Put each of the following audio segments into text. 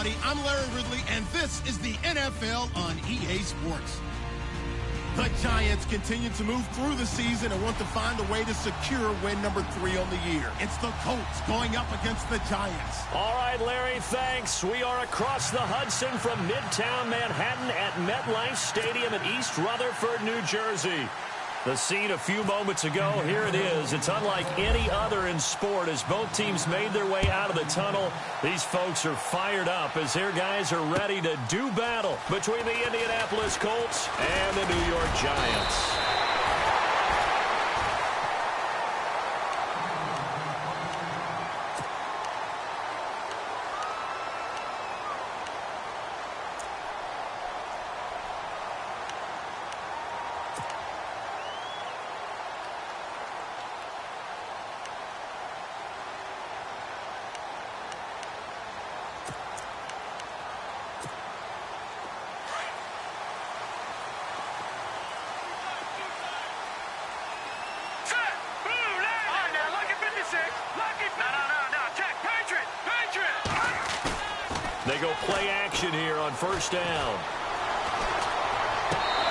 everybody. I'm Larry Ridley, and this is the NFL on EA Sports. The Giants continue to move through the season and want to find a way to secure win number 3 on the year. It's the Colts going up against the Giants. All right, Larry, thanks. We are across the Hudson from Midtown Manhattan at MetLife Stadium in East Rutherford, New Jersey. The scene a few moments ago, here it is. It's unlike any other in sport as both teams made their way out of the tunnel. These folks are fired up as their guys are ready to do battle between the Indianapolis Colts and the New York Giants. They go play action here on first down.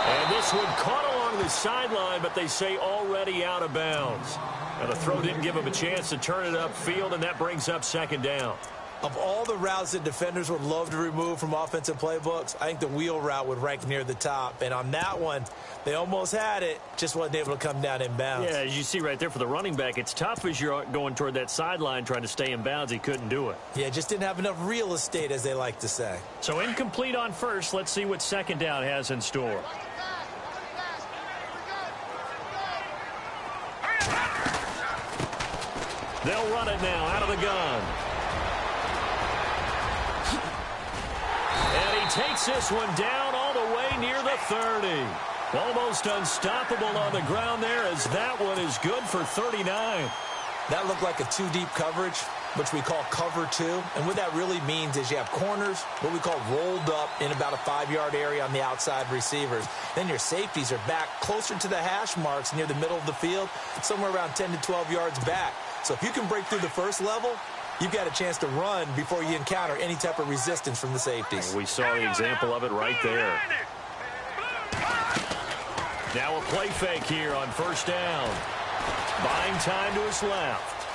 And this one caught along the sideline, but they say already out of bounds. Now the throw didn't give him a chance to turn it upfield, and that brings up second down. Of all the routes that defenders would love to remove from offensive playbooks, I think the wheel route would rank near the top. And on that one, they almost had it, just wasn't able to come down in bounds. Yeah, as you see right there for the running back, it's tough as you're going toward that sideline trying to stay in bounds. He couldn't do it. Yeah, just didn't have enough real estate, as they like to say. So incomplete on first. Let's see what second down has in store. They'll run it now out of the gun. And he takes this one down all the way near the 30. Almost unstoppable on the ground there as that one is good for 39. That looked like a two-deep coverage, which we call cover two. And what that really means is you have corners, what we call rolled up in about a 5-yard area on the outside receivers. Then your safeties are back closer to the hash marks near the middle of the field, somewhere around 10 to 12 yards back. So if you can break through the first level, you've got a chance to run before you encounter any type of resistance from the safeties. We saw the example of it right there. Now a play fake here on first down. Buying time to his left.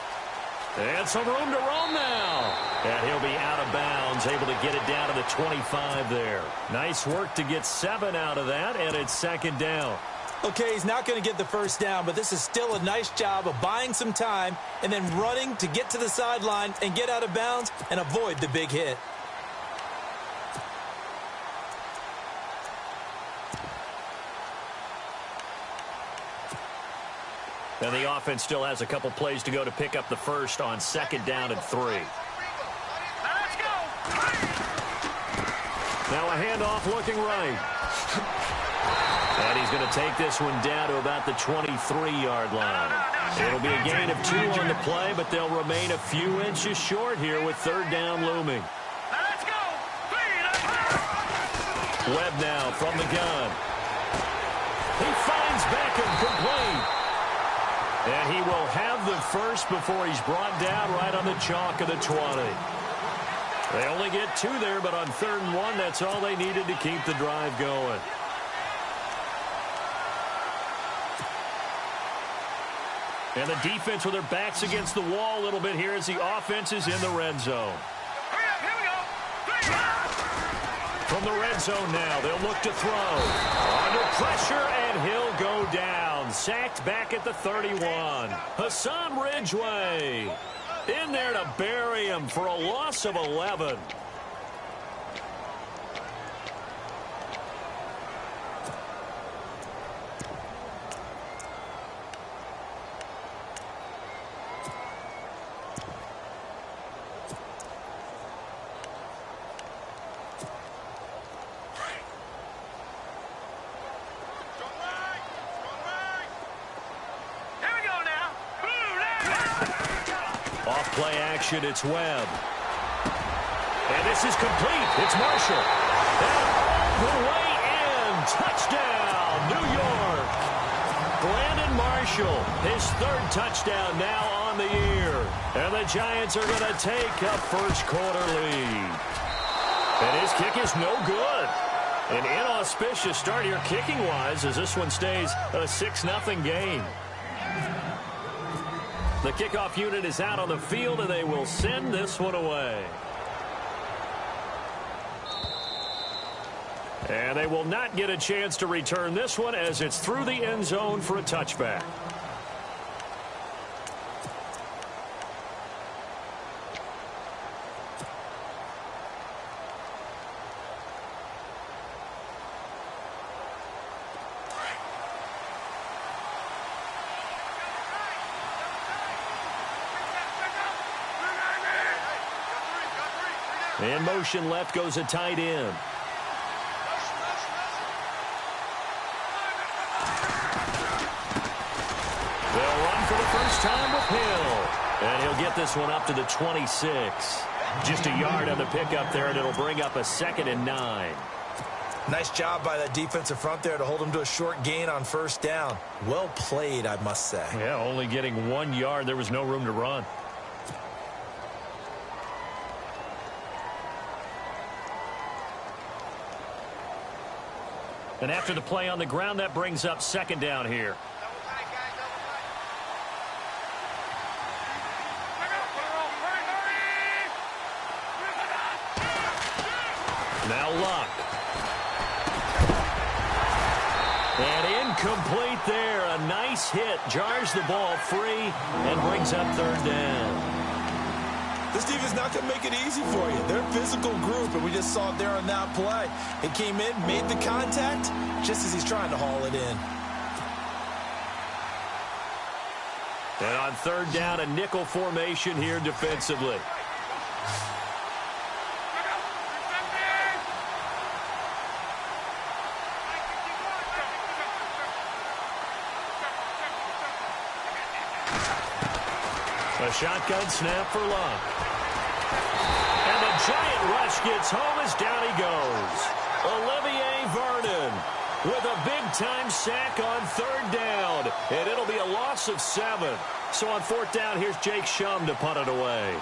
And some room to roam now. And he'll be out of bounds, able to get it down to the 25 there. Nice work to get 7 out of that, and it's second down. Okay, he's not going to get the first down, but this is still a nice job of buying some time and then running to get to the sideline and get out of bounds and avoid the big hit. And the offense still has a couple plays to go to pick up the first on second down and 3. Let's go. Now a handoff looking right. And he's going to take this one down to about the 23-yard line. It'll be a gain of 2 on the play, but they'll remain a few inches short here with third down looming. Let's go. Webb now from the gun. He finds Beckham complete. And he will have the first before he's brought down right on the chalk of the 20. They only get 2 there, but on 3rd and 1, that's all they needed to keep the drive going. And the defense with their backs against the wall a little bit here as the offense is in the red zone. Here we go. From the red zone now, they'll look to throw. Under pressure, and he'll go down. Sacked back at the 31. Hassan Ridgeway in there to bury him for a loss of 11. Play action, it's Webb. And this is complete. It's Marshall. And all the way in. Touchdown, New York. Brandon Marshall, his 3rd touchdown now on the year. And the Giants are going to take a first quarter lead. And his kick is no good. An inauspicious start here kicking-wise as this one stays a 6-0 game. The kickoff unit is out on the field, and they will send this one away. And they will not get a chance to return this one as it's through the end zone for a touchback. In motion left goes a tight end. They'll run for the first time with Hill. And he'll get this one up to the 26. Just a yard on the pickup there, and it'll bring up a 2nd and 9. Nice job by that defensive front there to hold him to a short gain on first down. Well played, I must say. Yeah, only getting 1 yard. There was no room to run. And after the play on the ground, that brings up 2nd down here. Now Luck. And incomplete there. A nice hit. Jars the ball free and brings up 3rd down. This defense is not going to make it easy for you. They're a physical group, and we just saw it there on that play. It came in, made the contact, just as he's trying to haul it in. And on 3rd down, a nickel formation here defensively. A shotgun snap for Luck. And the giant rush gets home as down he goes. Olivier Vernon with a big-time sack on 3rd down. And it'll be a loss of 7. So on 4th down, here's Jake Shum to punt it away.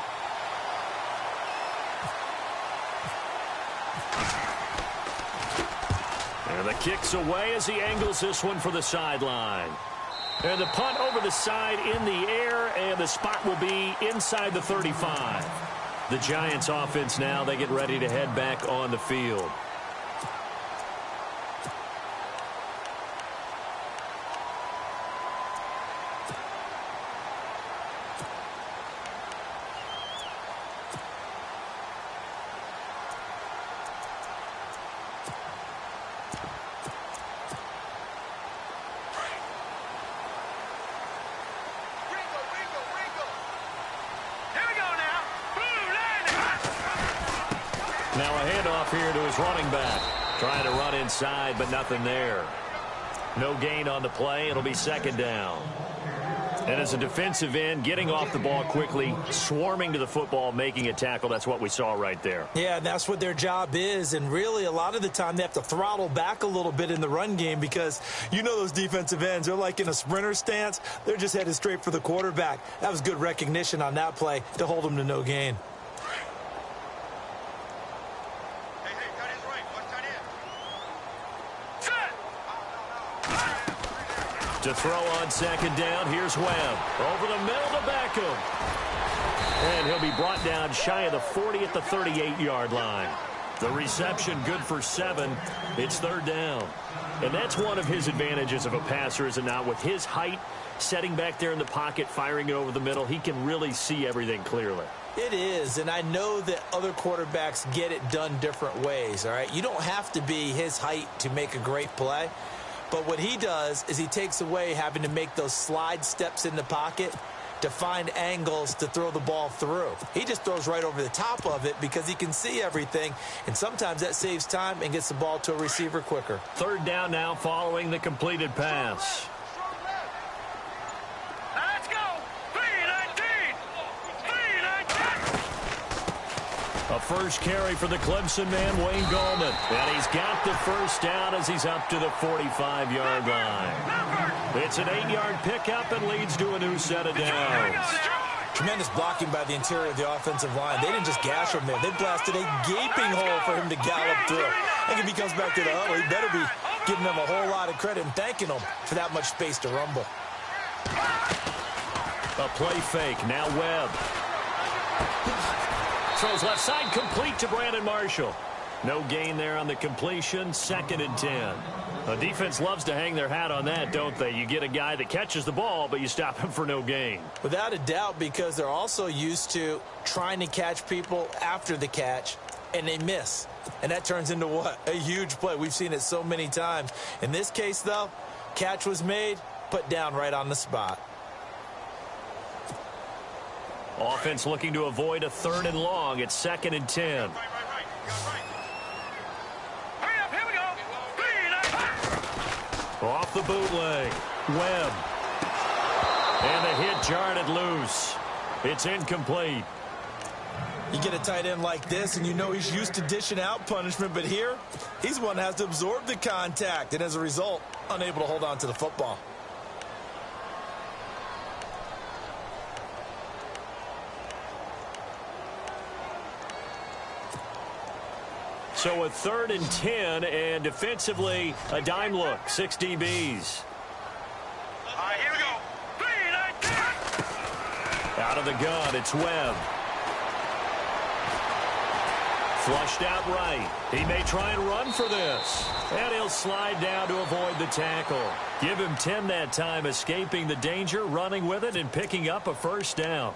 And the kick's away as he angles this one for the sideline. And the punt over the side in the air, and the spot will be inside the 35. The Giants offense now, they get ready to head back on the field. Now a handoff here to his running back. Trying to run inside, but nothing there. No gain on the play. It'll be 2nd down. And as a defensive end, getting off the ball quickly, swarming to the football, making a tackle, that's what we saw right there. Yeah, and that's what their job is. And really, a lot of the time, they have to throttle back a little bit in the run game because you know those defensive ends, they're like in a sprinter stance. They're just headed straight for the quarterback. That was good recognition on that play to hold them to no gain. To throw on 2nd down, here's Webb. Over the middle to Beckham. And he'll be brought down shy of the 40 at the 38-yard line. The reception good for 7. It's 3rd down. And that's one of his advantages of a passer, is it not? With his height, setting back there in the pocket, firing it over the middle, he can really see everything clearly. It is, and I know that other quarterbacks get it done different ways, all right? You don't have to be his height to make a great play. But what he does is he takes away having to make those slide steps in the pocket to find angles to throw the ball through. He just throws right over the top of it because he can see everything, and sometimes that saves time and gets the ball to a receiver quicker. 3rd down now following the completed pass. Let's go! 3-19! 3-19! A first carry for the Clemson man, Wayne Gallman. And he's got the first down as he's up to the 45-yard line. It's an 8-yard pickup and leads to a new set of downs. Tremendous blocking by the interior of the offensive line. They didn't just gash him there. They blasted a gaping hole for him to gallop through. I think if he comes back to the huddle, he better be giving them a whole lot of credit and thanking them for that much space to rumble. A play fake. Now Webb. Throws left side, complete to Brandon Marshall. No gain there on the completion. 2nd and 10. The defense loves to hang their hat on that, don't they? You get a guy that catches the ball, but you stop him for no gain. Without a doubt, because they're also used to trying to catch people after the catch, and they miss. And that turns into what? A huge play. We've seen it so many times. In this case, though, catch was made, put down right on the spot. Offense looking to avoid a 3rd and long. It's 2nd and 10. Off the bootleg. Webb. And the hit jarred it loose. It's incomplete. You get a tight end like this, and you know he's used to dishing out punishment, but here, he's the one that has to absorb the contact, and as a result, unable to hold on to the football. So a 3rd and 10, and defensively, a dime look. 6 DBs. All right, here we go. 3, 9, 10. Out of the gun, it's Webb. Flushed out right. He may try and run for this. And he'll slide down to avoid the tackle. Give him 10 that time, escaping the danger, running with it, and picking up a 1st down.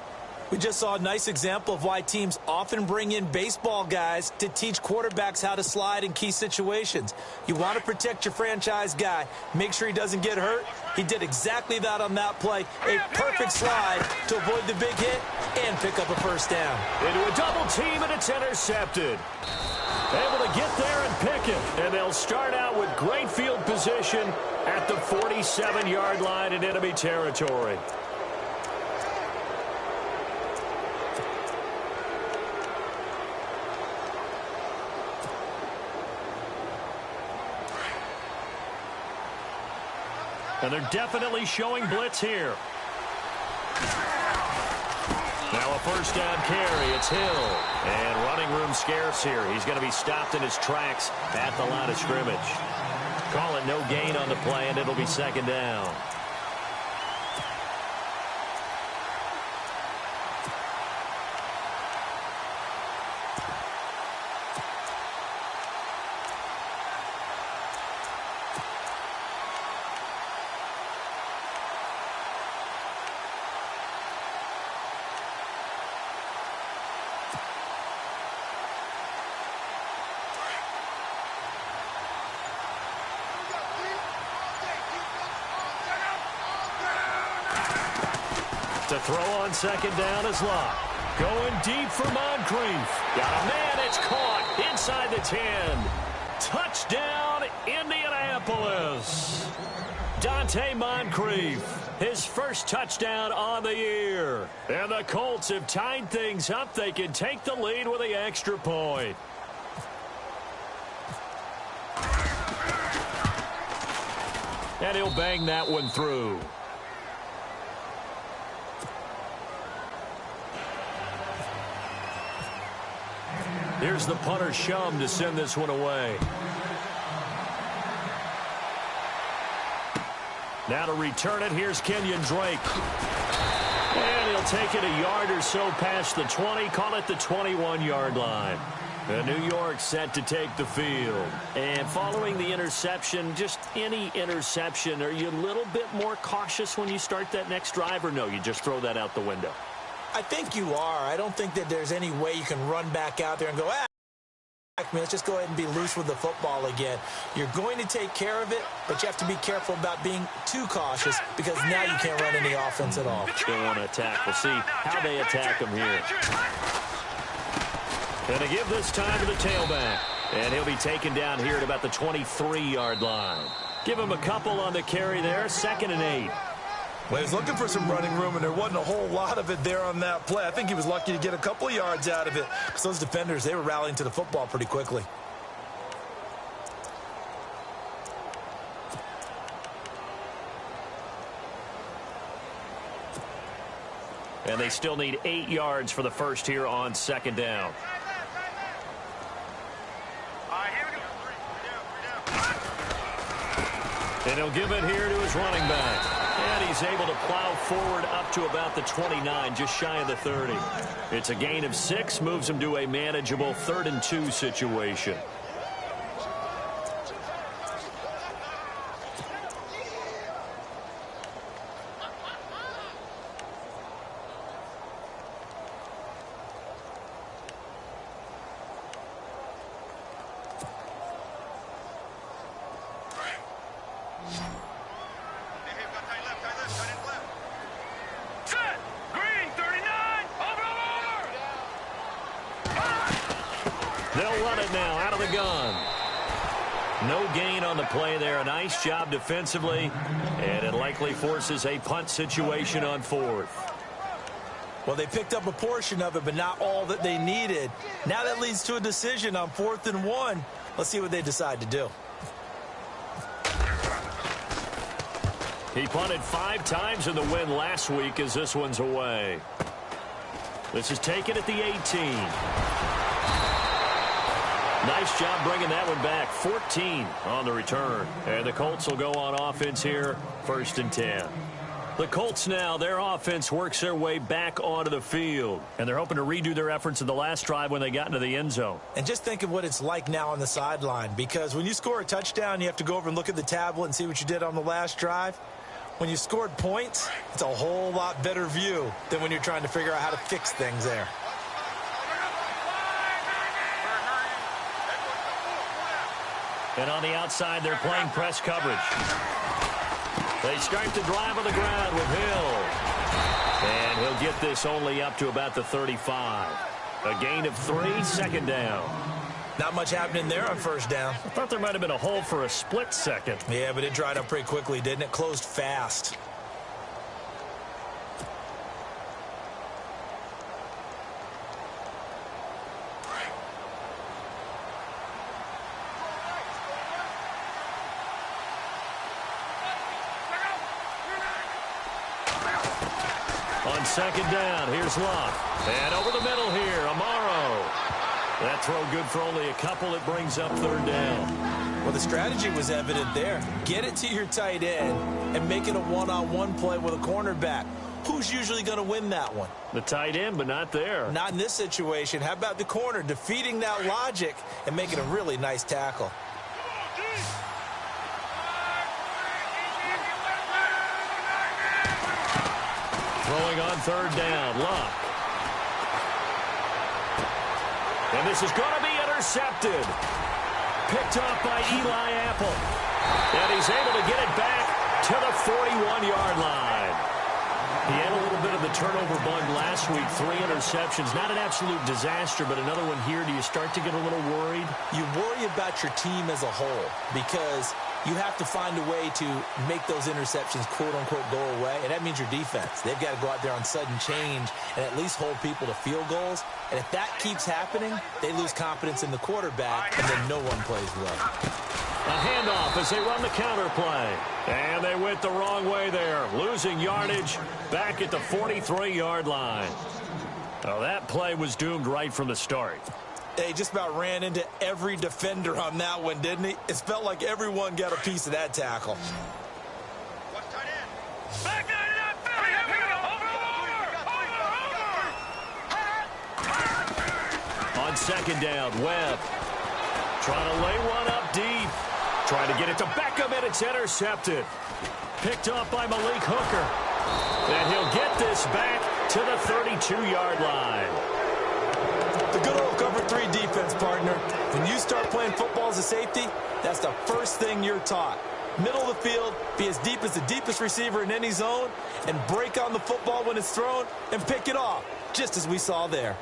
We just saw a nice example of why teams often bring in baseball guys to teach quarterbacks how to slide in key situations. You want to protect your franchise guy. Make sure he doesn't get hurt. He did exactly that on that play. A perfect slide to avoid the big hit and pick up a 1st down. Into a double team, and it's intercepted. Able to get there and pick it. And they'll start out with great field position at the 47-yard line in enemy territory. And they're definitely showing blitz here. Now a 1st down carry. It's Hill. And running room scarce here. He's going to be stopped in his tracks at the line of scrimmage. Call it no gain on the play, and it'll be 2nd down. To throw on 2nd down is Locke. Going deep for Moncrief. Got a man, it's caught inside the 10. Touchdown, Indianapolis. Dante Moncrief, his 1st touchdown on the year. And the Colts have tied things up. They can take the lead with the extra point. And he'll bang that one through. Here's the punter, Shum, to send this one away. Now to return it, here's Kenyon Drake. And he'll take it a yard or so past the 20, call it the 21-yard line. And New York set to take the field. And following the interception, just any interception, are you a little bit more cautious when you start that next drive, or no, you just throw that out the window? I think you are. I don't think that there's any way you can run back out there and go, let's just go ahead and be loose with the football again. You're going to take care of it, but you have to be careful about being too cautious because now you can't run any offense at all. They want to attack. We'll see how they attack him here. And to give this time to the tailback. And he'll be taken down here at about the 23-yard line. Give him a couple on the carry there. 2nd and 8. Well, he was looking for some running room, and there wasn't a whole lot of it there on that play. I think he was lucky to get a couple of yards out of it because those defenders, they were rallying to the football pretty quickly. And they still need 8 yards for the first here on second down. And he'll give it here to his running back. And he's able to plow forward up to about the 29, just shy of the 30. It's a gain of 6, moves him to a manageable 3rd and 2 situation. They'll run it now out of the gun. No gain on the play there. A nice job defensively, and it likely forces a punt situation on 4th. Well, they picked up a portion of it, but not all that they needed. Now that leads to a decision on 4th and 1. Let's see what they decide to do. He punted 5 times in the win last week as this one's away. This is taken at the 18. Nice job bringing that one back. 14 on the return. And the Colts will go on offense here, 1st and 10. The Colts now, their offense works their way back onto the field. And they're hoping to redo their efforts in the last drive when they got into the end zone. And just think of what it's like now on the sideline. Because when you score a touchdown, you have to go over and look at the tablet and see what you did on the last drive. When you scored points, it's a whole lot better view than when you're trying to figure out how to fix things there. And on the outside, they're playing press coverage. They start the drive on the ground with Hill. And he'll get this only up to about the 35. A gain of 3, 2nd down. Not much happening there on 1st down. I thought there might have been a hole for a split second. Yeah, but it dried up pretty quickly, didn't it? Closed fast. On 2nd down, here's Luck. And over the middle here, Amaro. That throw good for only a couple. It brings up 3rd down. Well, the strategy was evident there. Get it to your tight end and make it a one-on-one play with a cornerback. Who's usually going to win that one? The tight end, but not there. Not in this situation. How about the corner defeating that logic and making a really nice tackle? Throwing on 3rd down, Luck. And this is going to be intercepted. Picked up by Eli Apple. And he's able to get it back to the 41-yard line. He had a little bit of the turnover bug last week. 3 interceptions. Not an absolute disaster, but another one here. Do you start to get a little worried? You worry about your team as a whole because you have to find a way to make those interceptions, quote-unquote, go away, and that means your defense. They've got to go out there on sudden change and at least hold people to field goals. And if that keeps happening, they lose confidence in the quarterback, and then no one plays well. A handoff as they run the counter play. And they went the wrong way there, losing yardage back at the 43-yard line. Now that play was doomed right from the start. He just about ran into every defender on that one, didn't he? It felt like everyone got a piece of that tackle. On 2nd down, Webb trying to lay one up deep. Trying to get it to Beckham, and it's intercepted. Picked up by Malik Hooker. And he'll get this back to the 32-yard line. The good old cover 3 defense, partner. When you start playing football as a safety, that's the first thing you're taught. Middle of the field, be as deep as the deepest receiver in any zone, and break on the football when it's thrown and pick it off, just as we saw there.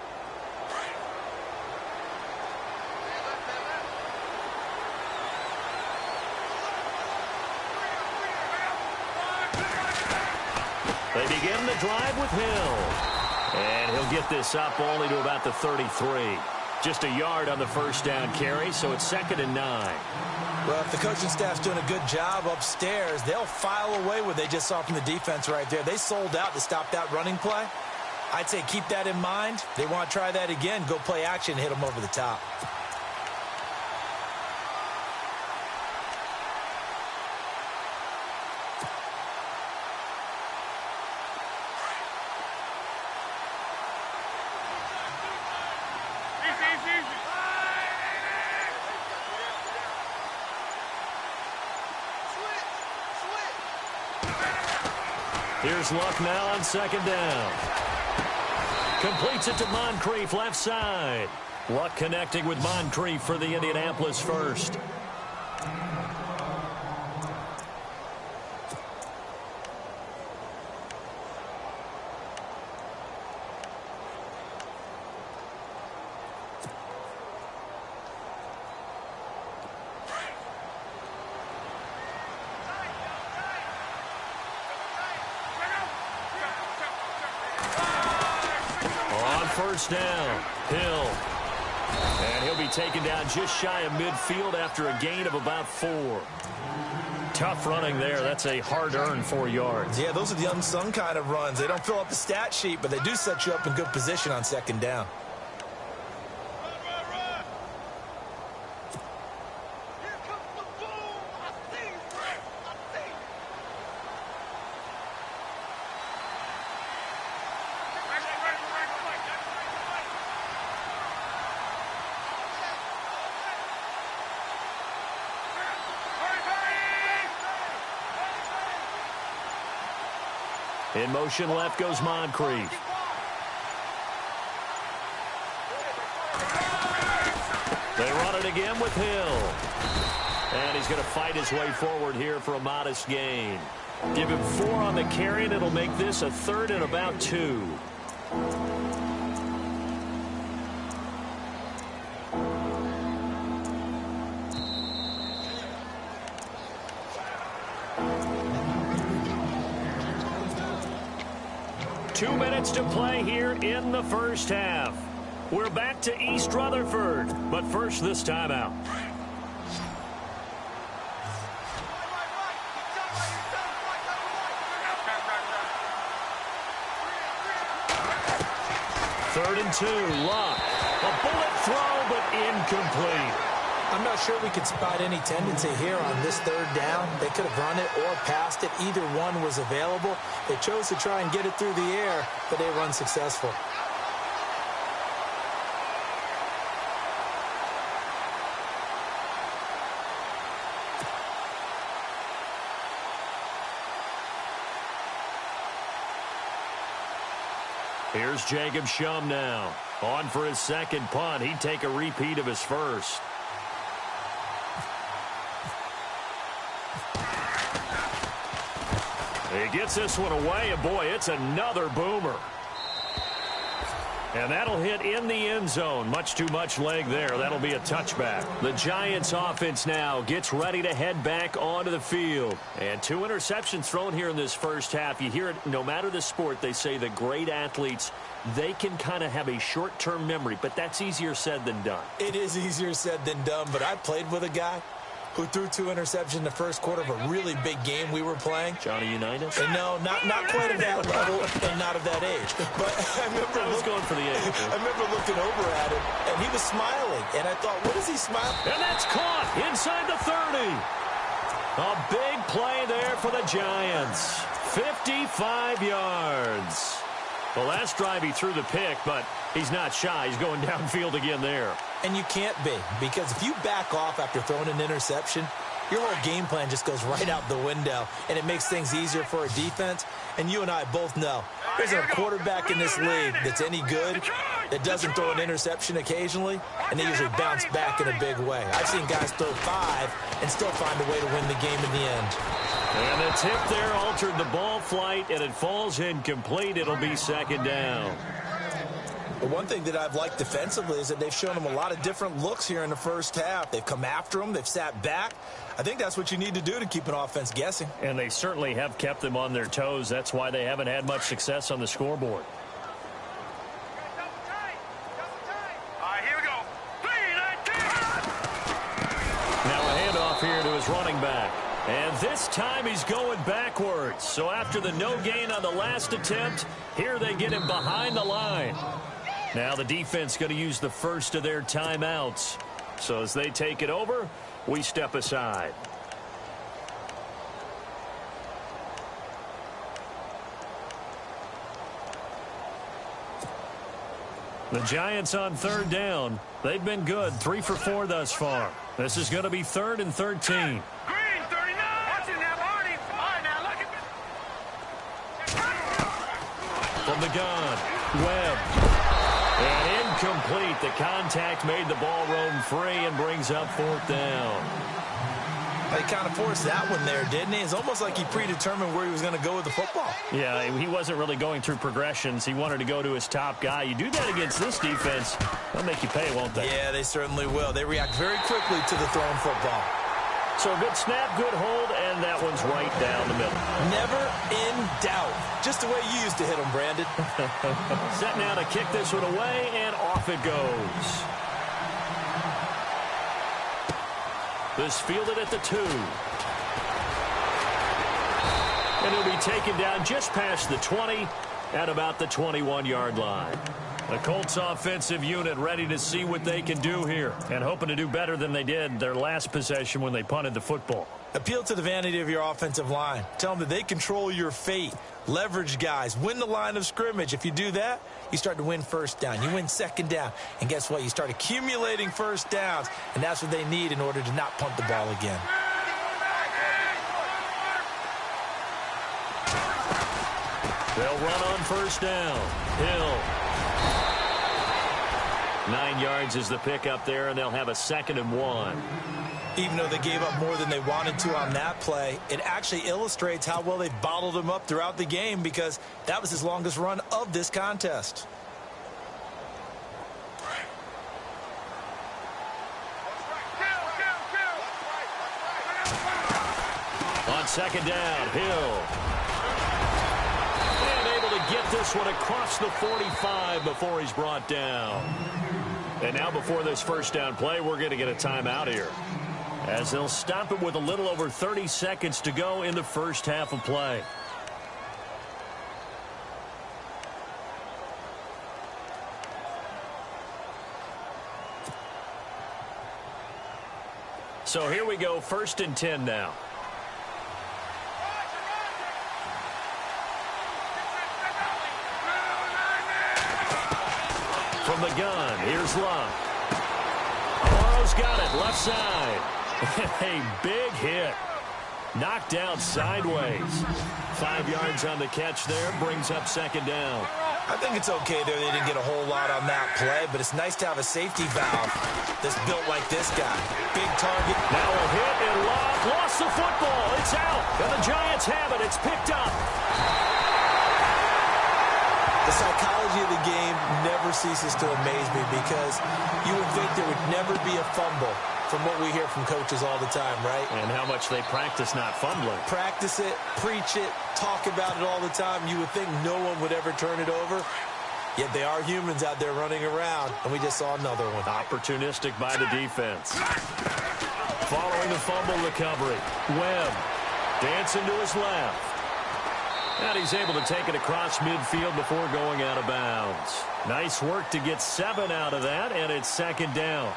They begin the drive with Hill. And he'll get this up only to about the 33. Just a yard on the 1st down carry, so it's 2nd and 9. Well, if the coaching staff's doing a good job upstairs, they'll file away what they just saw from the defense right there. They sold out to stop that running play. I'd say keep that in mind. They want to try that again. Go play action, hit them over the top. Here's Luck now on second down. Completes it to Moncrief, left side. Luck connecting with Moncrief for the Indianapolis first. First down, Hill. And he'll be taken down just shy of midfield after a gain of about 4. Tough running there. That's a hard-earned 4 yards. Yeah, those are the unsung kind of runs. They don't fill up the stat sheet, but they do set you up in good position on second down. In motion left goes Moncrief. They run it again with Hill. And he's going to fight his way forward here for a modest gain. Give him 4 on the carry, and it'll make this a 3rd and about 2. Two minutes to play here in the first half. We're back to East Rutherford, but first this timeout. Third and 2, Luck. A bullet throw, but incomplete. I'm not sure we could spot any tendency here on this 3rd down. They could have run it or passed it. Either one was available. They chose to try and get it through the air, but they were unsuccessful. Here's Jacob Shum now. On for his second punt. He'd take a repeat of his first. He gets this one away, and boy, it's another boomer. And that'll hit in the end zone. Much too much leg there. That'll be a touchback. The Giants offense now gets ready to head back onto the field. And 2 interceptions thrown here in this first half. You hear it, no matter the sport, they say the great athletes, they can kind of have a short-term memory, but that's easier said than done. It is easier said than done, but I played with a guy who threw 2 interceptions in the first quarter of a really big game we were playing. Johnny Unitas? And no, not quite at that level and not of that age. But I remember going for the age. I remember looking over at him, and he was smiling. And I thought, what is he smiling? And that's caught inside the 30. A big play there for the Giants. 55 yards. The last drive he threw the pick, but he's not shy. He's going downfield again there. And you can't be, because if you back off after throwing an interception, your whole game plan just goes right out the window, and it makes things easier for a defense. And you and I both know there's a quarterback in this league that's any good that doesn't throw an interception occasionally, and they usually bounce back in a big way. I've seen guys throw 5 and still find a way to win the game in the end. And the tip there altered the ball flight, and it falls incomplete. It'll be second down. The one thing that I've liked defensively is that they've shown them a lot of different looks here in the first half. They've come after them. They've sat back. I think that's what you need to do to keep an offense guessing. And they certainly have kept them on their toes. That's why they haven't had much success on the scoreboard. Here we go. Now a handoff here to his running back. And this time he's going backwards. So after the no gain on the last attempt, here they get him behind the line. Now the defense going to use the first of their timeouts. So as they take it over, we step aside. The Giants on third down. They've been good, 3 for 4 thus far. This is going to be 3rd and 13. From the gun, Webb. And incomplete. The contact made the ball roam free and brings up 4th down. He kind of forced that one there, didn't he? It's almost like he predetermined where he was going to go with the football. Yeah, he wasn't really going through progressions. He wanted to go to his top guy. You do that against this defense, they'll make you pay, won't they? Yeah, they certainly will. They react very quickly to the thrown football. So a good snap, good hold, and that one's right down the middle. Never in doubt. Just the way you used to hit them, Brandon. Set now to kick this one away, and off it goes. This fielded at the 2. And he'll be taken down just past the 20 at about the 21-yard line. The Colts offensive unit ready to see what they can do here and hoping to do better than they did their last possession when they punted the football. Appeal to the vanity of your offensive line. Tell them that they control your fate. Leverage guys. Win the line of scrimmage. If you do that, you start to win first down. You win second down. And guess what? You start accumulating first downs. And that's what they need in order to not punt the ball again. They'll run on first down. Hill. 9 yards is the pickup there, and they'll have a 2nd and 1. Even though they gave up more than they wanted to on that play, it actually illustrates how well they bottled him up throughout the game because that was his longest run of this contest. On 2nd down, Hill. And able to get this one across the 45 before he's brought down. And now before this first down play, we're going to get a timeout here, as they'll stop it with a little over 30 seconds to go in the first half of play. So here we go, 1st and 10 now. From the gun, here's Luck. Amoro's got it, left side. A big hit. Knocked out sideways. 5 yards on the catch there, brings up 2nd down. I think it's okay there. They didn't get a whole lot on that play, but it's nice to have a safety valve that's built like this guy. Big target. Now a hit and Luck lost the football. It's out, and the Giants have it. It's picked up. The psychology of the game never ceases to amaze me because you would think there would never be a fumble from what we hear from coaches all the time, right? And how much they practice not fumbling. Practice it, preach it, talk about it all the time. You would think no one would ever turn it over. Yet they are humans out there running around, and we just saw another one. Opportunistic by the defense. Following the fumble recovery, Webb dancing to his left. And he's able to take it across midfield before going out of bounds. Nice work to get 7 out of that, and it's 2nd down.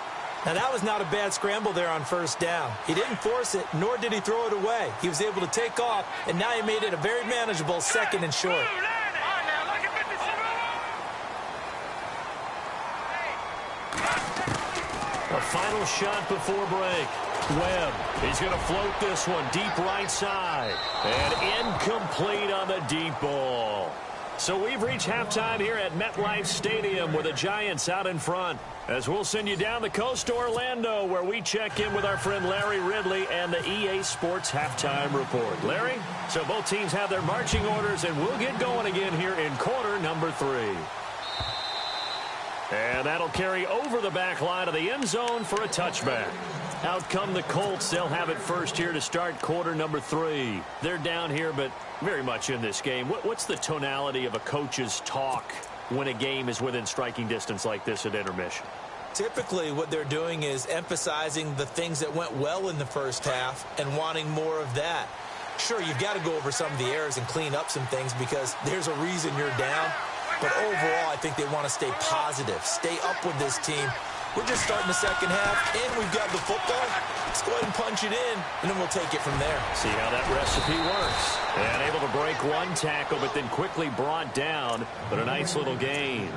Now, that was not a bad scramble there on first down. He didn't force it, nor did he throw it away. He was able to take off, and now he made it a very manageable 2nd and short. A final shot before break. Webb, he's going to float this one deep right side. And incomplete on the deep ball. So we've reached halftime here at MetLife Stadium with the Giants out in front. As we'll send you down the coast to Orlando, where we check in with our friend Larry Ridley and the EA Sports Halftime Report. Larry, so both teams have their marching orders, and we'll get going again here in quarter number 3. And that'll carry over the back line of the end zone for a touchback. Out come the Colts. They'll have it first here to start quarter number 3. They're down here, but very much in this game. What's the tonality of a coach's talk when a game is within striking distance like this at intermission? Typically, what they're doing is emphasizing the things that went well in the first half and wanting more of that. Sure, you've got to go over some of the errors and clean up some things because there's a reason you're down. But overall, I think they want to stay positive, stay up with this team. We're just starting the second half, and we've got the football. Let's go ahead and punch it in, and then we'll take it from there. See how that recipe works. And able to break one tackle, but then quickly brought down. But a nice little gain.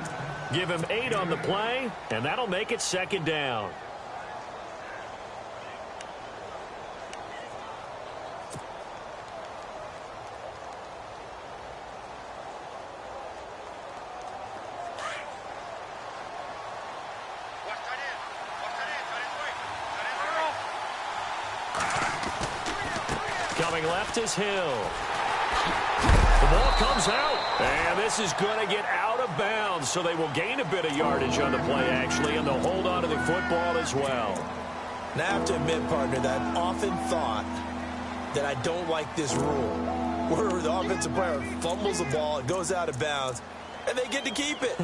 Give him 8 on the play, and that'll make it second down. Coming left is Hill. The ball comes out, and this is going to get out of bounds, so they will gain a bit of yardage on the play, actually, and they'll hold on to the football as well. Now, I have to admit, partner, that I've often thought that I don't like this rule, where the offensive player fumbles the ball, it goes out of bounds, and they get to keep it.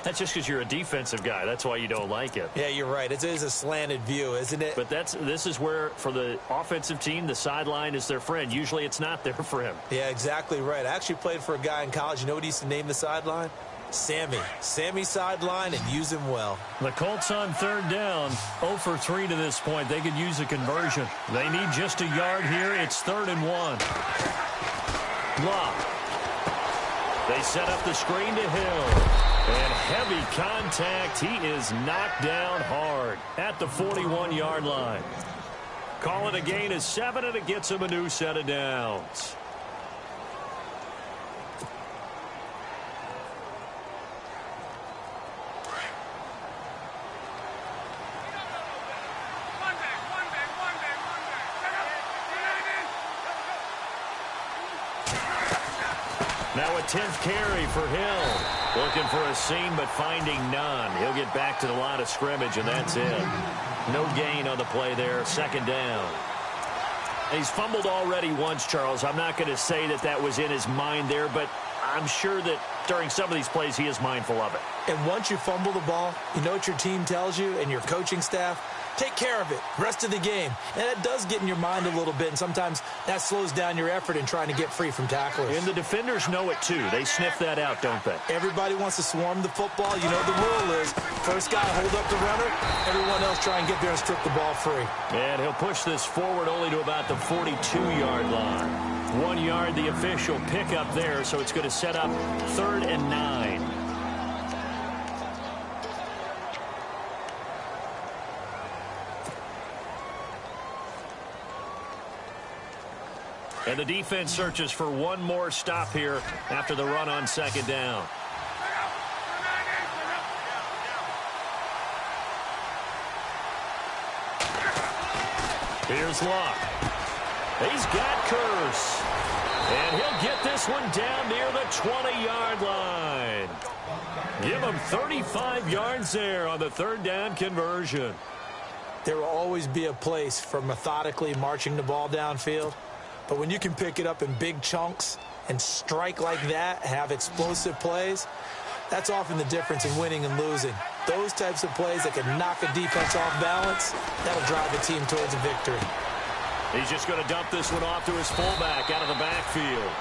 That's just because you're a defensive guy. That's why you don't like it. Yeah, you're right. It is a slanted view, isn't it? But this is where, for the offensive team, the sideline is their friend. Usually it's not there for him. Yeah, exactly right. I actually played for a guy in college. You know what he used to name the sideline? Sammy. Sammy sideline, and use him well. The Colts on third down, 0 for 3 to this point. They could use a conversion. They need just a yard here. It's 3rd and 1. Lock. They set up the screen to Hill. And heavy contact. He is knocked down hard at the 41-yard line. Call it a gain of 7, and it gets him a new set of downs. Now a 10th carry for Hill. Looking for a seam, but finding none. He'll get back to the line of scrimmage, and that's it. No gain on the play there. 2nd down. He's fumbled already once, Charles. I'm not going to say that that was in his mind there, but I'm sure that during some of these plays he is mindful of it. And once you fumble the ball, you know what your team tells you and your coaching staff? Take care of it rest of the game. And it does get in your mind a little bit, and sometimes that slows down your effort in trying to get free from tacklers. And the defenders know it too. They sniff that out, don't they? Everybody wants to swarm the football. You know the rule is first guy hold up the runner, everyone else try and get there and strip the ball free. And he'll push this forward only to about the 42-yard line. 1 yard, the official pickup there, so it's going to set up 3rd and 9. And the defense searches for one more stop here after the run on 2nd down. Here's Luck. He's got Curse. And he'll get this one down near the 20-yard line. Give him 35 yards there on the 3rd down conversion. There will always be a place for methodically marching the ball downfield. But when you can pick it up in big chunks and strike like that, have explosive plays, that's often the difference in winning and losing. Those types of plays that can knock a defense off balance, that'll drive the team towards a victory. He's just going to dump this one off to his fullback out of the backfield.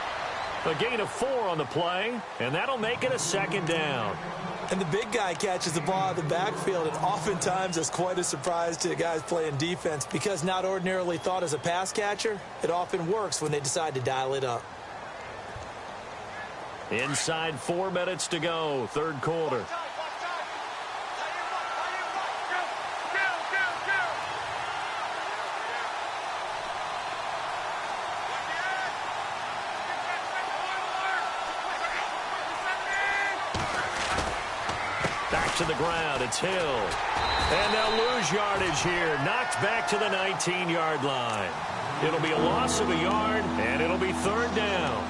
A gain of 4 on the play, and that'll make it a 2nd down. And the big guy catches the ball out of the backfield, and oftentimes it's quite a surprise to the guys playing defense because not ordinarily thought as a pass catcher, it often works when they decide to dial it up. Inside 4 minutes to go, 3rd quarter. Back to the ground, it's Hill. And they'll lose yardage here. Knocked back to the 19-yard line. It'll be a loss of a yard, and it'll be 3rd down.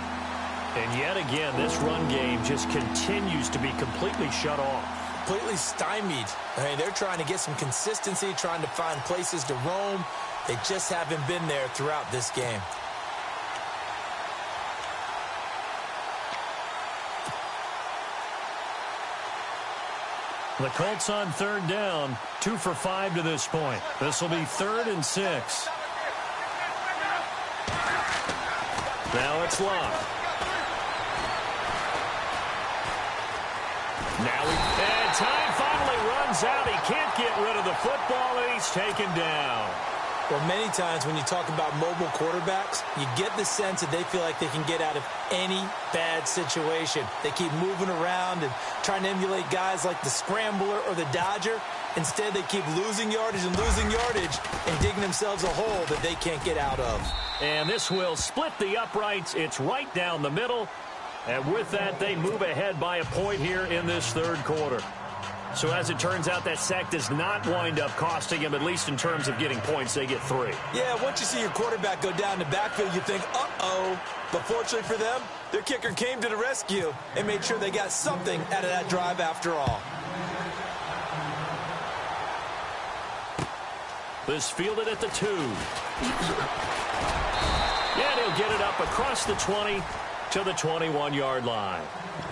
And yet again, this run game just continues to be completely shut off. Completely stymied. I mean, they're trying to get some consistency, trying to find places to roam. They just haven't been there throughout this game. The Colts on third down, 2 for 5 to this point. This will be 3rd and 6. Now it's Love. And time finally runs out. He can't get rid of the football, and he's taken down. Well, many times when you talk about mobile quarterbacks, you get the sense that they feel like they can get out of any bad situation. They keep moving around and trying to emulate guys like the Scrambler or the Dodger. Instead, they keep losing yardage and digging themselves a hole that they can't get out of. And this will split the uprights. It's right down the middle. And with that, they move ahead by a point here in this third quarter. So as it turns out, that sack does not wind up costing him, at least in terms of getting points. They get 3. Yeah, once you see your quarterback go down the backfield, you think, uh-oh. But fortunately for them, their kicker came to the rescue and made sure they got something out of that drive after all. This fielded at the 2. And he'll get it up across the 20 to the 21-yard line.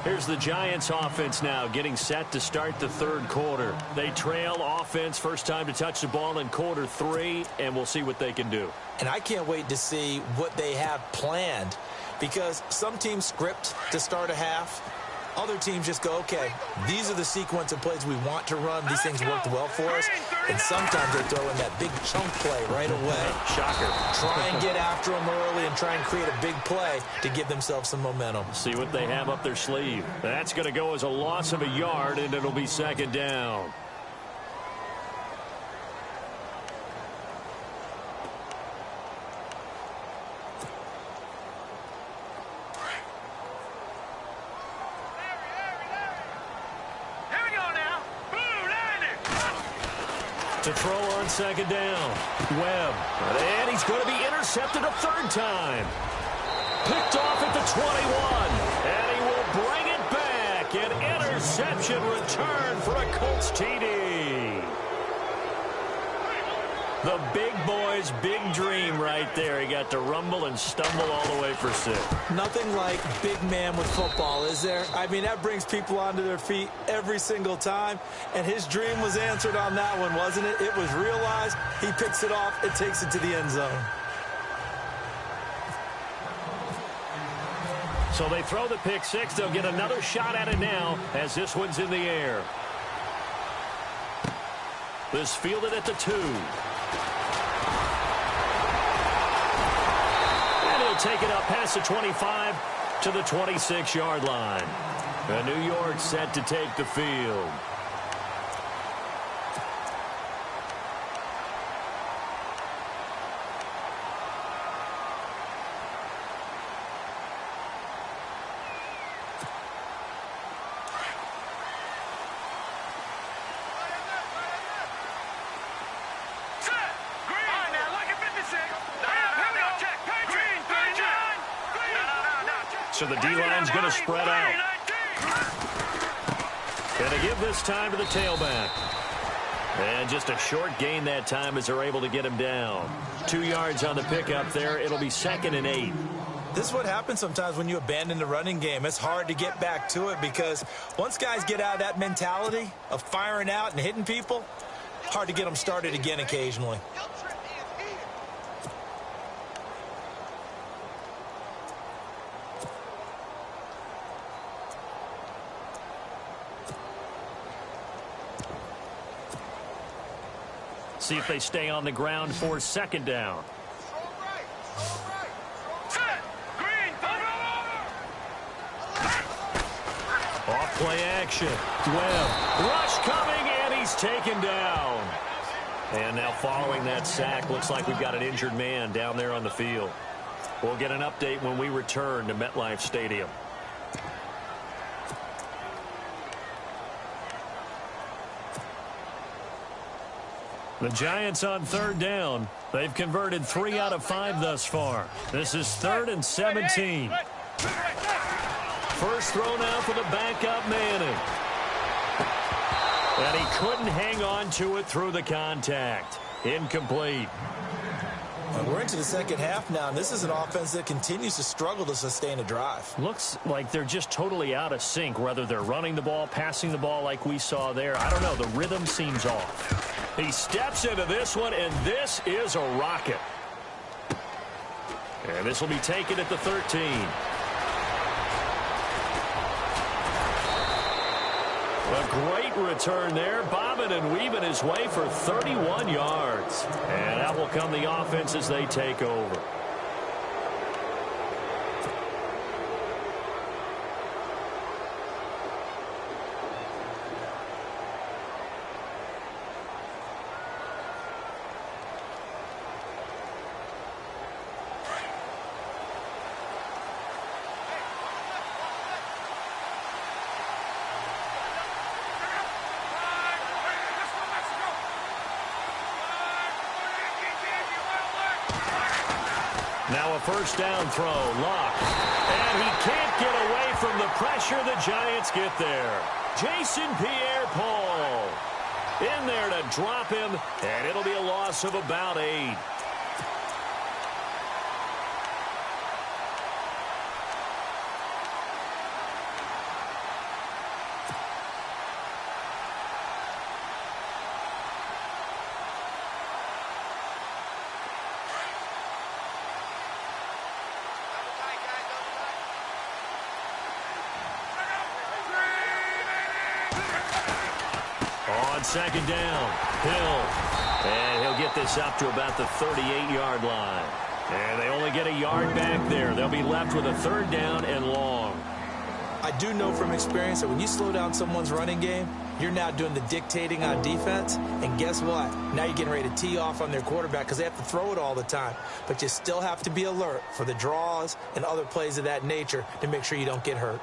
Here's the Giants offense now getting set to start the third quarter. They trail offense, first time to touch the ball in quarter 3, and we'll see what they can do. And I can't wait to see what they have planned, because some teams script to start a half. Other teams just go, okay, these are the sequence of plays we want to run. These things worked well for us. And sometimes they throw in that big chunk play right away. Shocker. Try and get after them early and try and create a big play to give themselves some momentum. See what they have up their sleeve. That's going to go as a loss of a yard, and it'll be 2nd down. To throw on 2nd down. Webb. And he's going to be intercepted a 3rd time. Picked off at the 21. And he will bring it back. An interception return for a Colts TD. The big boy's big dream right there. He got to rumble and stumble all the way for 6. Nothing like big man with football, is there? I mean, that brings people onto their feet every single time. And his dream was answered on that one, wasn't it? It was realized. He picks it off. It takes it to the end zone. So they throw the pick 6. They'll get another shot at it now as this one's in the air. This fielded at the 2. Take it up past the 25 to the 26-yard line. And New York set to take the field. So the D-line's going to spread out. Going to give this time to the tailback. And just a short gain that time as they're able to get him down. 2 yards on the pickup there. It'll be 2nd and 8. This is what happens sometimes when you abandon the running game. It's hard to get back to it because once guys get out of that mentality of firing out and hitting people, hard to get them started again occasionally. See if they stay on the ground for 2nd down. Off play action. Webb. Rush coming, and he's taken down. And now following that sack, looks like we've got an injured man down there on the field. We'll get an update when we return to MetLife Stadium. The Giants on 3rd down. They've converted 3 out of 5 thus far. This is 3rd and 17. First throw now for the backup Manning. And he couldn't hang on to it through the contact. Incomplete. And we're into the second half now, and this is an offense that continues to struggle to sustain a drive. Looks like they're just totally out of sync, whether they're running the ball, passing the ball like we saw there. I don't know. The rhythm seems off. He steps into this one, and this is a rocket. And this will be taken at the 13. A great return there, bobbing and weaving his way for 31 yards. And that will come the offense as they take over. Now a first down throw, Locke. And he can't get away from the pressure. The Giants get there. Jason Pierre-Paul in there to drop him, and it'll be a loss of about 8. Second down, Hill, and he'll get this up to about the 38-yard line. And they only get a yard back there. They'll be left with a third down and long. I do know from experience that when you slow down someone's running game, you're now doing the dictating on defense. And guess what? Now you're getting ready to tee off on their quarterback because they have to throw it all the time. But you still have to be alert for the draws and other plays of that nature to make sure you don't get hurt.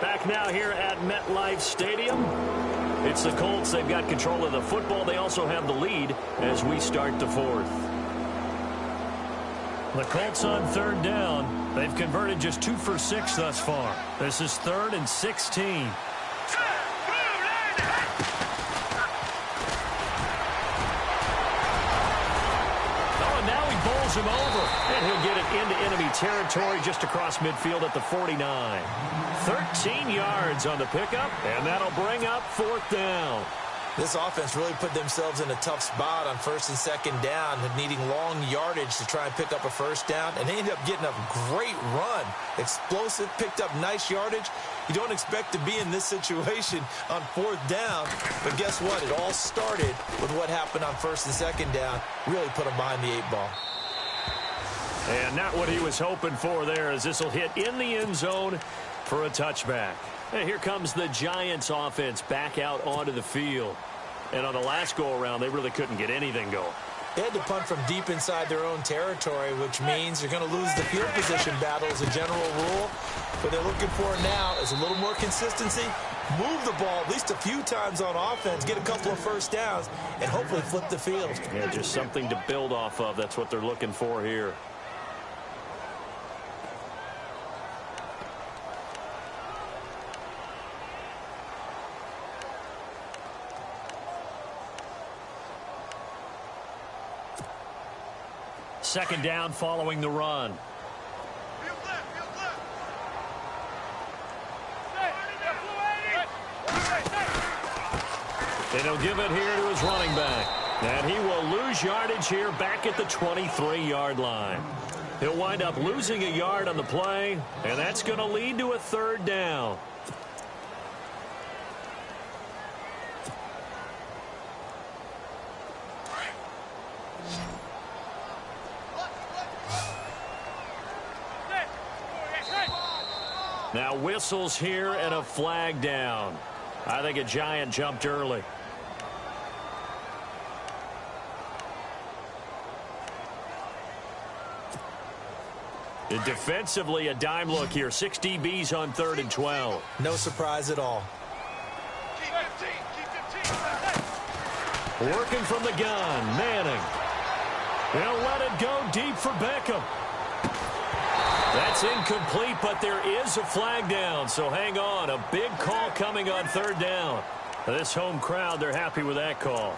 Back now here at MetLife Stadium. It's the Colts. They've got control of the football. They also have the lead as we start the fourth. The Colts on third down. They've converted just 2 for 6 thus far. This is 3rd and 16. Him over, and he'll get it into enemy territory just across midfield at the 49. 13 yards on the pickup, and that'll bring up 4th down. This offense really put themselves in a tough spot on 1st and 2nd down, needing long yardage to try and pick up a first down, and they ended up getting a great run. Explosive, picked up nice yardage. You don't expect to be in this situation on 4th down, but guess what? It all started with what happened on 1st and 2nd down. Really put them behind the 8 ball. And not what he was hoping for there, as this will hit in the end zone for a touchback. And here comes the Giants offense back out onto the field. And on the last go-around, they really couldn't get anything going. They had to punt from deep inside their own territory, which means you're going to lose the field position battle as a general rule. What they're looking for now is a little more consistency, move the ball at least a few times on offense, get a couple of first downs, and hopefully flip the field. Yeah, just something to build off of. That's what they're looking for here. Second down following the run. And he'll give it here to his running back. And he will lose yardage here back at the 23-yard line. He'll wind up losing a yard on the play, and that's going to lead to a 3rd down. Now whistles here and a flag down. I think a Giant jumped early. And defensively, a dime look here. 6 DBs on 3rd and 12. No surprise at all. Working from the gun, Manning. They'll let it go deep for Beckham. That's incomplete, but there is a flag down, so hang on. A big call coming on third down. This home crowd, they're happy with that call.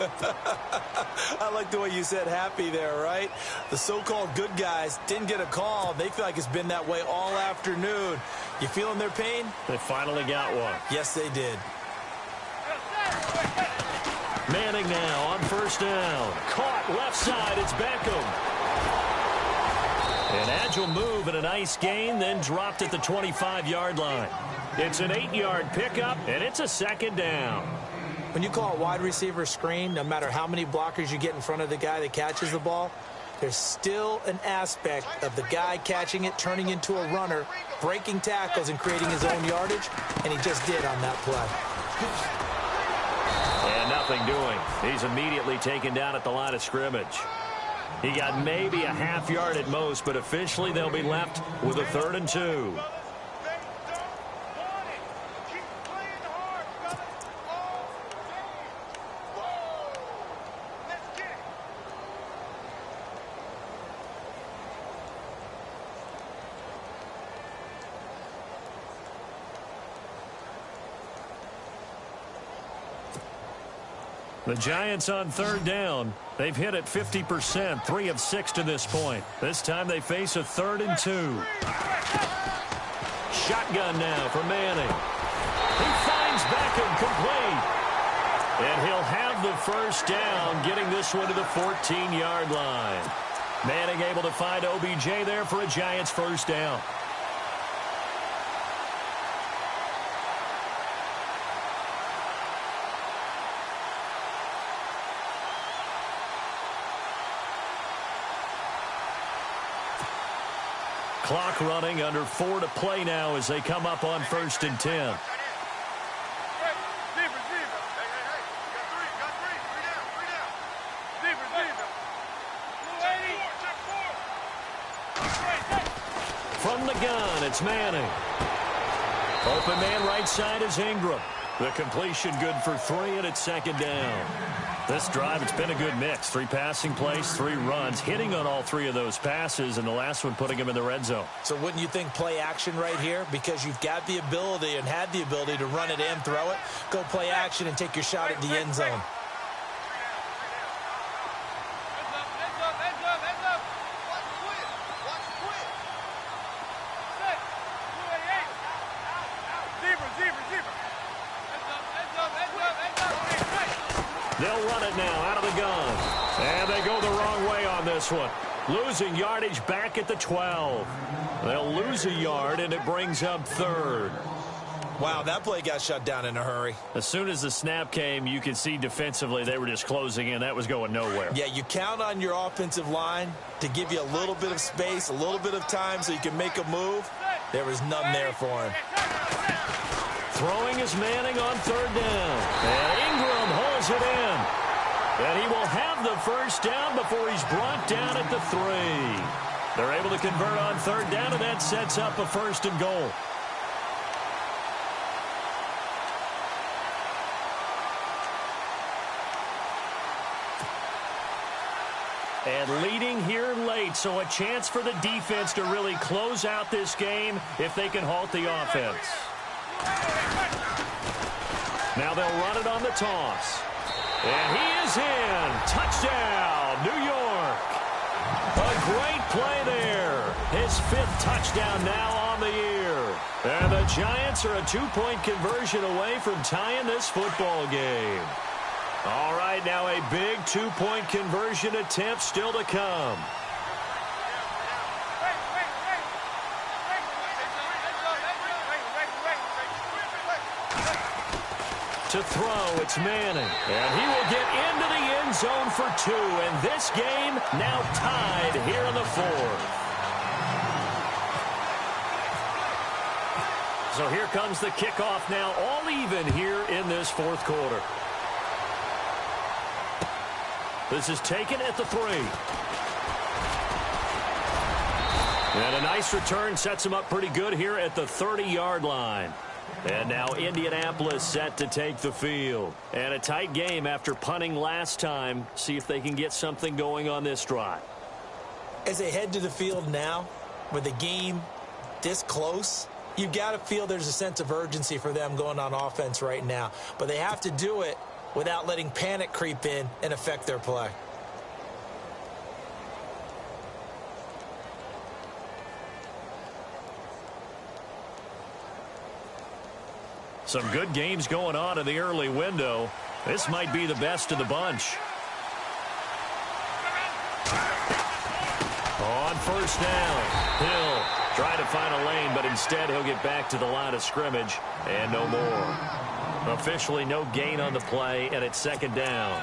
I like the way you said happy there, right? The so-called good guys didn't get a call. They feel like it's been that way all afternoon. You feeling their pain? They finally got one. Yes, they did. Manning now on first down. Caught left side. It's Beckham. An agile move and a nice gain, then dropped at the 25-yard line. It's an 8-yard pickup, and it's a second down. When you call a wide receiver screen, no matter how many blockers you get in front of the guy that catches the ball, there's still an aspect of the guy catching it, turning into a runner, breaking tackles and creating his own yardage, and he just did on that play. And nothing doing. He's immediately taken down at the line of scrimmage. He got maybe a half yard at most, but officially they'll be left with a 3rd and 2. The Giants on third down. They've hit it 50%, 3 of 6 to this point. This time they face a 3rd and 2. Shotgun now for Manning. He finds Beckham complete. And he'll have the first down, getting this one to the 14-yard line. Manning able to find OBJ there for a Giants first down. Clock running, under 4 to play now as they come up on 1st and 10. From the gun, it's Manning. Open man right side is Ingram. The completion good for 3, and it's 2nd down. This drive, it's been a good mix. 3 passing plays, 3 runs, hitting on all 3 of those passes, and the last one putting him in the red zone. So wouldn't you think play action right here? Because you've got the ability and had the ability to run it and throw it. Go play action and take your shot at the end zone. They'll run it now out of the gun. And they go the wrong way on this one. Losing yardage back at the 12. They'll lose a yard, and it brings up 3rd. Wow, that play got shut down in a hurry. As soon as the snap came, you could see defensively they were just closing in. That was going nowhere. Yeah, you count on your offensive line to give you a little bit of space, a little bit of time so you can make a move. There was none there for him. Throwing is Manning on 3rd down. And Ingram holds it in. And he will have the first down before he's brought down at the 3. They're able to convert on 3rd down, and that sets up a 1st and goal. And leading here late, so a chance for the defense to really close out this game if they can halt the offense. Now they'll run it on the toss. And he is in. Touchdown, New York. A great play there. His 5th touchdown now on the year. And the Giants are a 2-point conversion away from tying this football game. All right, now a big 2-point conversion attempt still to come. To throw, it's Manning. And he will get into the end zone for 2. And this game now tied here in the 4th. So here comes the kickoff now, all even here in this 4th quarter. This is taken at the 3. And a nice return sets him up pretty good here at the 30-yard line. And now Indianapolis set to take the field. And a tight game after punting last time. See if they can get something going on this drive. As they head to the field now, with the game this close, you've got to feel there's a sense of urgency for them going on offense right now. But they have to do it without letting panic creep in and affect their play. Some good games going on in the early window. This might be the best of the bunch. On first down, Hill trying to find a lane, but instead he'll get back to the line of scrimmage and no more. Officially no gain on the play, and it's second down.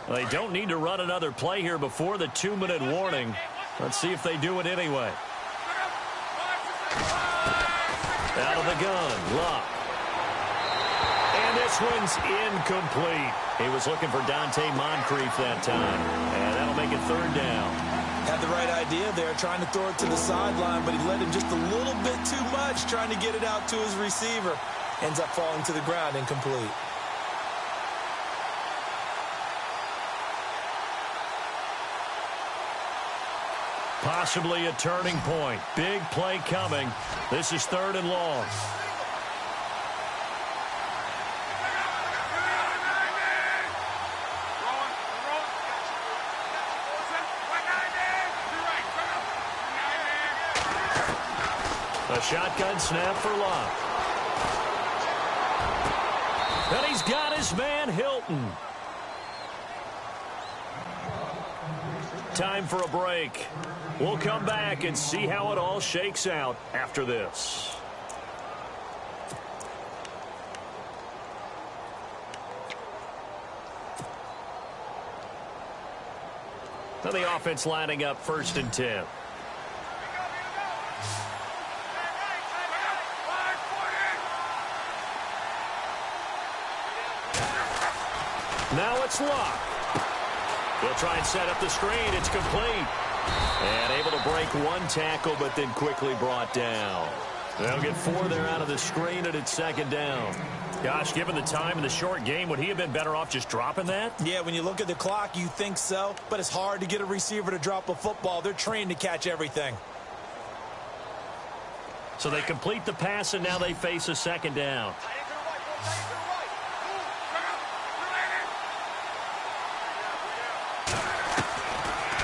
They don't need to run another play here before the 2-minute warning. Let's see if they do it anyway. Out of the gun, Luck. And this one's incomplete. He was looking for Dante Moncrief that time. And that'll make it third down. Had the right idea there, trying to throw it to the sideline, but he let him just a little bit too much, trying to get it out to his receiver. Ends up falling to the ground, incomplete. Possibly a turning point. Big play coming. This is third and long. A shotgun snap for Luck. And he's got his man Hilton. Time for a break. We'll come back and see how it all shakes out after this. So the offense lining up first and 10. Now it's Luck. He'll try and set up the screen. It's complete. And able to break one tackle, but then quickly brought down. They'll get 4 there out of the screen, and it's second down. Gosh, given the time in the short game, would he have been better off just dropping that? Yeah, when you look at the clock, you think so, but it's hard to get a receiver to drop a football. They're trained to catch everything. So they complete the pass, and now they face a second down.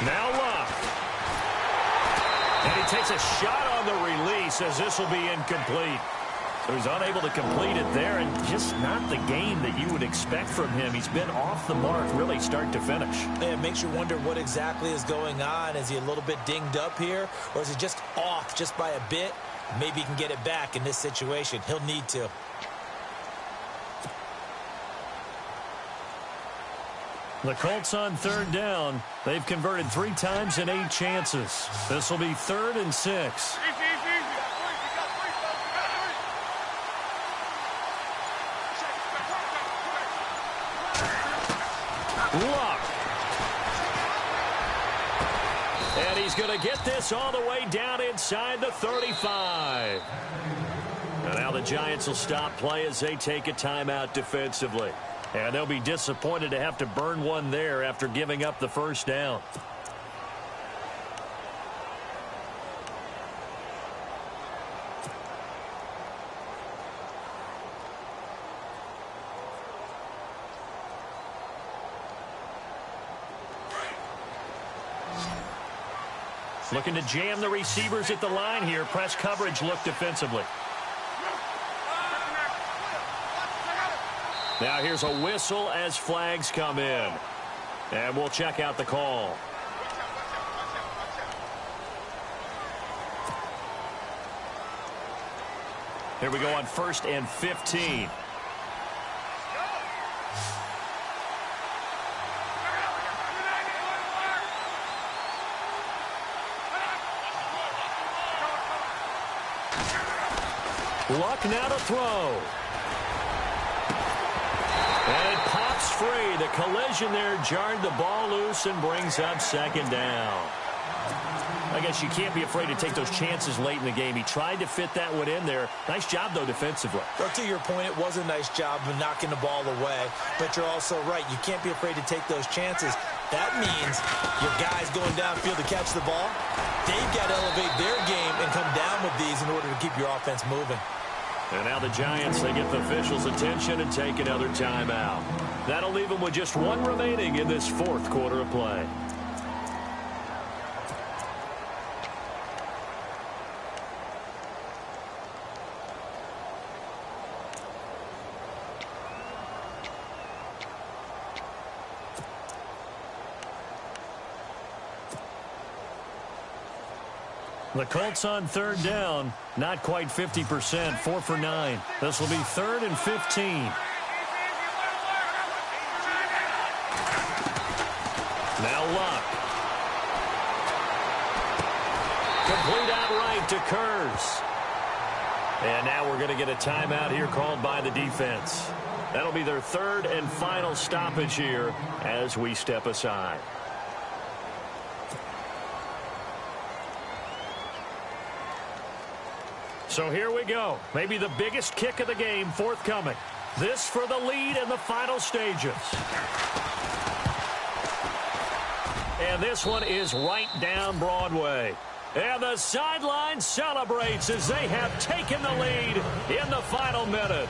Now Luck. And he takes a shot on the release as this will be incomplete. So he's unable to complete it there, and just not the game that you would expect from him. He's been off the mark really start to finish. Yeah, it makes you wonder what exactly is going on. Is he a little bit dinged up here, or is he just off just by a bit? Maybe he can get it back in this situation. He'll need to. The Colts on third down. They've converted 3 times in 8 chances. This will be 3rd and 6. Luck. And he's going to get this all the way down inside the 35. And now the Giants will stop play as they take a timeout defensively. And they'll be disappointed to have to burn one there after giving up the first down. Looking to jam the receivers at the line here. Press coverage look defensively. Now here's a whistle as flags come in. And we'll check out the call. Here we go on 1st and 15. Luck now to throw. And it pops free. The collision there jarred the ball loose and brings up second down. I guess you can't be afraid to take those chances late in the game. He tried to fit that one in there. Nice job, though, defensively. Well, to your point, it was a nice job of knocking the ball away. But you're also right. You can't be afraid to take those chances. That means your guys going downfield to catch the ball, they've got to elevate their game and come down with these in order to keep your offense moving. And now the Giants, they get the officials' attention and take another timeout. That'll leave them with just one remaining in this fourth quarter of play. The Colts on third down, not quite 50%, 4 for 9. This will be 3rd and 15. Now Luck. Complete outright to Kurz. And now we're going to get a timeout here called by the defense. That'll be their 3rd and final stoppage here as we step aside. So here we go. Maybe the biggest kick of the game forthcoming. This for the lead in the final stages. And this one is right down Broadway. And the sideline celebrates as they have taken the lead in the final minute.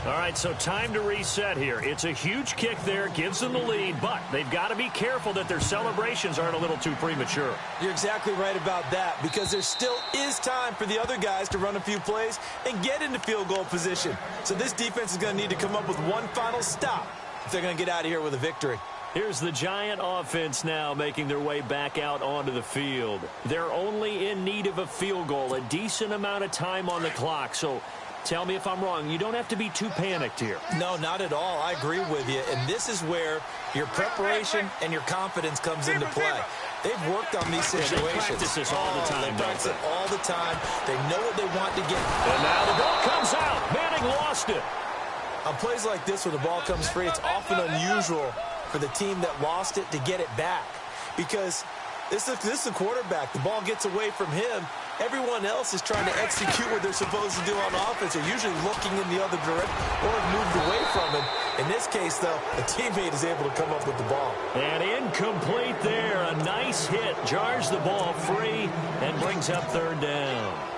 All right, so time to reset here. It's a huge kick there, gives them the lead, but they've got to be careful that their celebrations aren't a little too premature. You're exactly right about that, because there still is time for the other guys to run a few plays and get into field goal position. So this defense is going to need to come up with one final stop if they're going to get out of here with a victory. Here's the Giant offense now making their way back out onto the field. They're only in need of a field goal, a decent amount of time on the clock, so tell me if I'm wrong. You don't have to be too panicked here. No, not at all. I agree with you. And this is where your preparation and your confidence comes into play. They've worked on these situations. They practice this all the time. They practice it all the time. They know what they want to get. And now the ball comes out. Manning lost it. On plays like this, when the ball comes free, it's often unusual for the team that lost it to get it back. Because this is the quarterback. The ball gets away from him. Everyone else is trying to execute what they're supposed to do on offense. They're usually looking in the other direction or have moved away from him. In this case, though, a teammate is able to come up with the ball. And incomplete there. A nice hit. Jars the ball free and brings up 3rd down.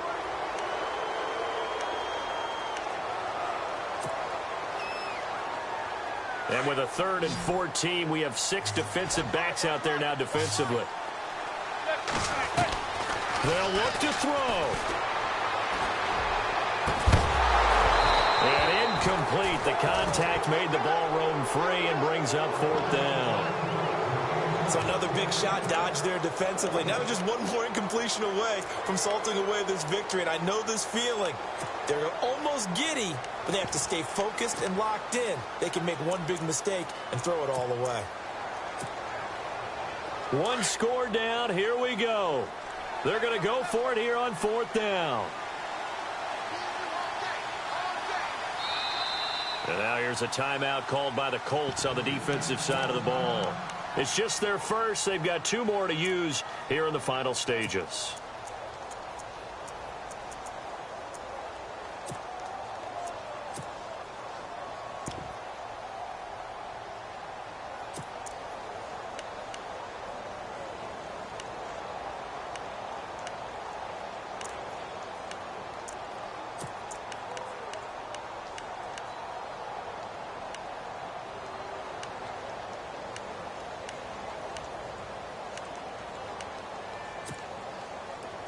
And with a 3rd and 14, we have 6 defensive backs out there now defensively. They'll look to throw. And incomplete. The contact made the ball roam free and brings up 4th down. So another big shot dodged there defensively. Now just one more incompletion away from salting away this victory. And I know this feeling. They're almost giddy, but they have to stay focused and locked in. They can make one big mistake and throw it all away. One score down. Here we go. They're going to go for it here on 4th down. And now here's a timeout called by the Colts on the defensive side of the ball. It's just their first. They've got 2 more to use here in the final stages.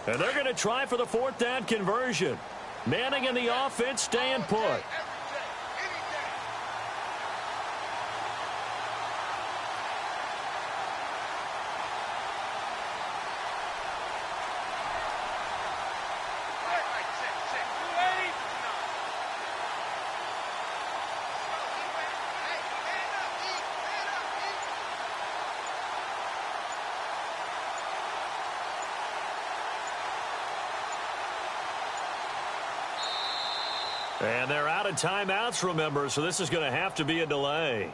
And they're going to try for the 4th down conversion. Manning and the offense staying put. And they're out of timeouts, remember, so this is going to have to be a delay.